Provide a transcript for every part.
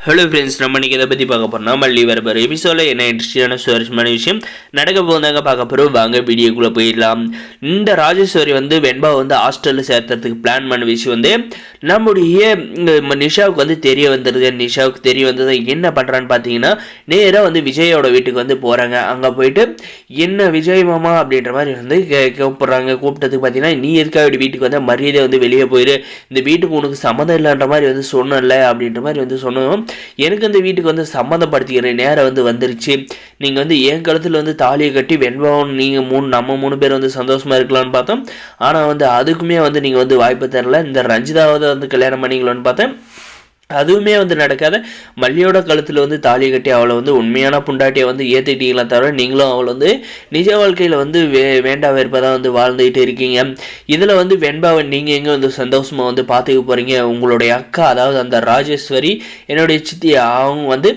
Hello friends, நம்ம இன்றைக்கி இதை பற்றி பார்க்க போகிறோம். மல்லி வரப்போகிற எபிசோடில் என்ன இன்ட்ரெஸ்டிங்கான சுவாரஸ்யமான விஷயம் நடக்க போதாங்க பார்க்க போகிறோம். வாங்க வீடியோக்குள்ளே போயிடலாம். இந்த ராஜேஸ்வரி வெண்பா ஹாஸ்டலில் சேர்த்துறதுக்கு பிளான் பண்ண விஷயம் நம்முடைய நிஷாவுக்கு தெரிய வந்துடுது. நிஷாவுக்கு தெரிய வந்தது என்ன பண்ணுறான்னு பார்த்தீங்கன்னா, நேராக விஜயோட வீட்டுக்கு போகிறாங்க. அங்கே போயிட்டு என்ன விஜய் மாமா அப்படின்ற மாதிரி கூப்பிட்றாங்க. கூப்பிட்டதுக்கு பார்த்தீங்கன்னா, நீ எதுக்காக வீட்டுக்கு மரியாதை வெளியே போயிரு, இந்த வீட்டுக்கு உனக்கு சம்மந்தம் இல்லைன்ற மாதிரி சொன்னல அப்படின்ற மாதிரி சொன்னோம். எனக்கு அந்த வீட்டுக்கு சம்மந்தப்படுத்திக்கிற நேரம் வந்துருச்சு. நீங்கள் என் கழுத்தில் தாலியை கட்டி வெண்பாவும் நீங்கள் நம்ம 3 பேர் சந்தோஷமாக இருக்கலாம்னு பார்த்தோம். ஆனால் அதுக்குமே நீங்கள் வாய்ப்பு தரல. இந்த ரஞ்சிதாவை கல்யாணம் பண்ணிக்கலான்னு பார்த்தேன். அதுவுமே நடக்காத. மல்லியோட கழுத்தில் தாலியை கட்டி அவளை உண்மையான புண்டாட்டியை ஏற்றிட்டீங்களா தவிர நீங்களும் அவளை நிஜ வாழ்க்கையில் வேண்டா வெறுப்பதான் வாழ்ந்துகிட்டு இருக்கீங்க. இதில் வெண்பாவை நீங்கள் எங்கே சந்தோஷமாக பார்த்துக்க போகிறீங்க. உங்களுடைய அக்கா, அதாவது அந்த ராஜேஸ்வரி, என்னுடைய சித்தி, அவங்க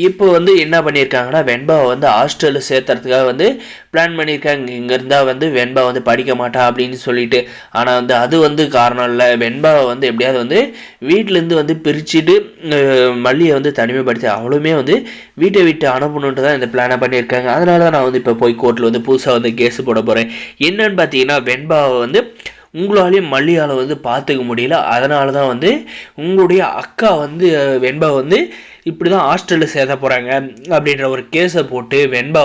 இப்போ என்ன பண்ணியிருக்காங்கன்னா, வெண்பாவை ஹாஸ்டலில் சேர்த்துறதுக்காக பிளான் பண்ணியிருக்காங்க. இங்கே இருந்தால் வெண்பா படிக்க மாட்டா அப்படின்னு சொல்லிட்டு. ஆனால் அது காரணம் இல்லை. வெண்பாவை எப்படியாவது வீட்டிலேருந்து பிரிச்சுட்டு மல்லியை தனிமைப்படுத்தி அவளுமே வீட்டை விட்டு அனுப்பணுன்ட்டு தான் இந்த பிளானை பண்ணியிருக்காங்க. அதனால தான் நான் இப்போ போய் கோர்ட்டில் புதுசாக கேஸ் போட போகிறேன். என்னன்னு பார்த்தீங்கன்னா, வெண்பாவை உங்களாலேயும் மல்லியால் பார்த்துக்க முடியல. அதனால தான் உங்களுடைய அக்கா வெண்பா இப்படி தான் ஹாஸ்டலில் சேர்த்த போகிறாங்க அப்படின்ற ஒரு கேஸை போட்டு வெண்பா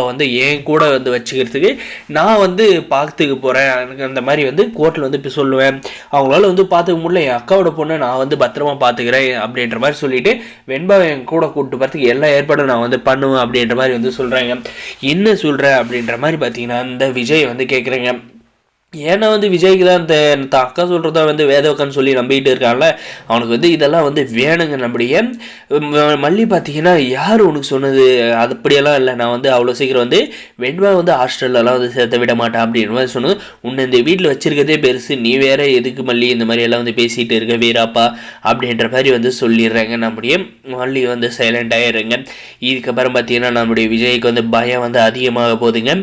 என் கூட வச்சுக்கிறதுக்கு நான் பார்த்துக்க போகிறேன். எனக்கு அந்த மாதிரி கோர்ட்டில் இப்போ சொல்லுவேன். அவங்களால பார்த்துக்க முடியல, என் அக்காவோட பொண்ணை நான் பத்திரமா பார்த்துக்கிறேன் அப்படின்ற மாதிரி சொல்லிவிட்டு வெண்பாவை என் கூட கூப்பிட்டு போகிறதுக்கு எல்லா ஏற்பாடும் நான் பண்ணுவேன் அப்படின்ற மாதிரி சொல்கிறாங்க. என்ன சொல்கிறேன் அப்படின்ற மாதிரி பார்த்தீங்கன்னா, இந்த விஜய் கேட்குறேங்க. ஏன்னா விஜய்க்கு தான் இந்த அக்கா சொல்கிறதா வேதவக்கான்னு சொல்லி நம்பிக்கிட்டு இருக்கான்ல, அவனுக்கு இதெல்லாம் வேணுங்க. நம்முடைய மல்லி பார்த்தீங்கன்னா, யார் உனக்கு சொன்னது? அது அப்படியெல்லாம் இல்லை. நான் அவ்வளோ சீக்கிரம் வெண்பா ஹாஸ்டல்லலாம் சேர்த்த விட மாட்டேன் அப்படின்ற மாதிரி சொன்னது. உன்னை இந்த வீட்டில் வச்சிருக்கதே பெருசு, நீ வேற எதுக்கு மல்லி இந்த மாதிரி எல்லாம் பேசிகிட்டு இருக்க வீராப்பா அப்படின்ற மாதிரி சொல்லிடுறாங்க. நம்முடைய மல்லி சைலண்ட் ஆகிடுறேங்க. இதுக்கப்புறம் பார்த்தீங்கன்னா, நம்முடைய விஜய்க்கு பயம் அதிகமாக போகுதுங்க.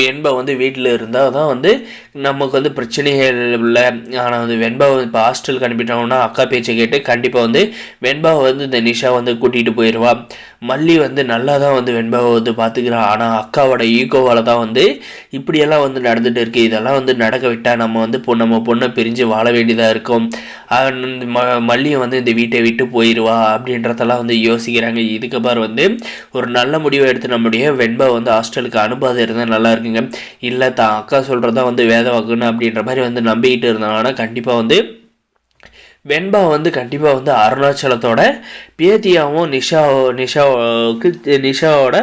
வெண்பா வீட்டில் இருந்தால் தான் நமக்கு பிரச்சனைகள் இல்லை. ஆனால் வெண்பா இப்போ ஹாஸ்டலுக்கு அனுப்பிட்டாங்கன்னா அக்கா பேச்சை கேட்டு கண்டிப்பாக வெண்பாவை இந்த நிஷா கூட்டிகிட்டு போயிடுவா. மல்லி நல்லா தான் வெண்பாவை பார்த்துக்கிறான். ஆனால் அக்காவோட ஈகோவால் தான் இப்படியெல்லாம் நடந்துகிட்டு இருக்குது. இதெல்லாம் நடக்க விட்டால் நம்ம பொண்ணை பிரிஞ்சு வாழ வேண்டியதாக இருக்கும். மல்லியை இந்த வீட்டை விட்டு போயிடுவா அப்படின்றதெல்லாம் யோசிக்கிறாங்க. இதுக்கப்புறம் ஒரு நல்ல முடிவை எடுத்து நம்முடைய வெண்பா ஹாஸ்டலுக்கு அனுப்பாத இருந்தால் நல்லா இருக்குங்க. இல்லை தான் அக்கா சொல்கிறதா வேத வாக்குன்னு அப்படின்ற மாதிரி நம்பிக்கிட்டு இருந்தாங்கன்னா கண்டிப்பாக வெண்பா கண்டிப்பாக அருணாச்சலத்தோட பேத்தியாகவும் நிஷாவோட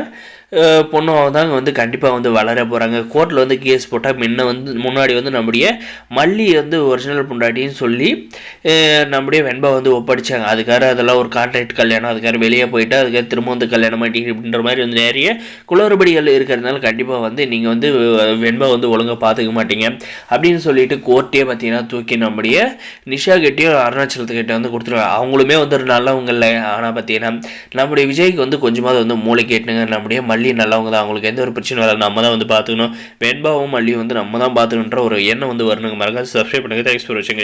பொண்ணுவாக தாங்க கண்டிப்பாக வளர போகிறாங்க. கோர்ட்டில் கேஸ் போட்டால் முன்னாடி நம்முடைய மல்லி ஒரிஜினல் பொண்டாட்டின்னு சொல்லி நம்முடைய வெண்பா ஒப்படைச்சாங்க. அதுக்காக அதெல்லாம் ஒரு கான்ட்ராக்ட் கல்யாணம், அதுக்காக வெளியே போயிட்டு அதுக்காக திரும்ப கல்யாணம் பண்ணி அப்படின்ற மாதிரி நிறைய குளறுபடிகள் இருக்கிறதுனால கண்டிப்பாக நீங்கள் வெண்பா ஒழுங்காக பார்த்துக்க மாட்டீங்க அப்படின்னு சொல்லிட்டு கோர்ட்டே பார்த்தீங்கன்னா தூக்கி நம்முடைய நிஷா கிட்டேயும் அருணாச்சலத்துக்கிட்ட கொடுத்துருவாங்க. அவங்களுமே நல்லவங்க இல்லை. ஆனால் பார்த்தீங்கன்னா நம்முடைய விஜய்க்கு கொஞ்சமாவது மூளை கேட்டுங்க. நம்முடைய மல்லி நல்லவங்க தான், அவங்களுக்கு எந்த ஒரு பிரச்சனை இல்லை, நம்ம தான் பார்த்துக்கணும். வெண்பாவும் மல்லியும் நம்ம தான் பார்த்துக்கணுன்ற ஒரு எண்ணம் வரணுங்க. மறக்காம சப்ஸ்கிரைப் பண்ணுங்கள். தேங்க்ஸ் ஃபார் வாட்சிங்.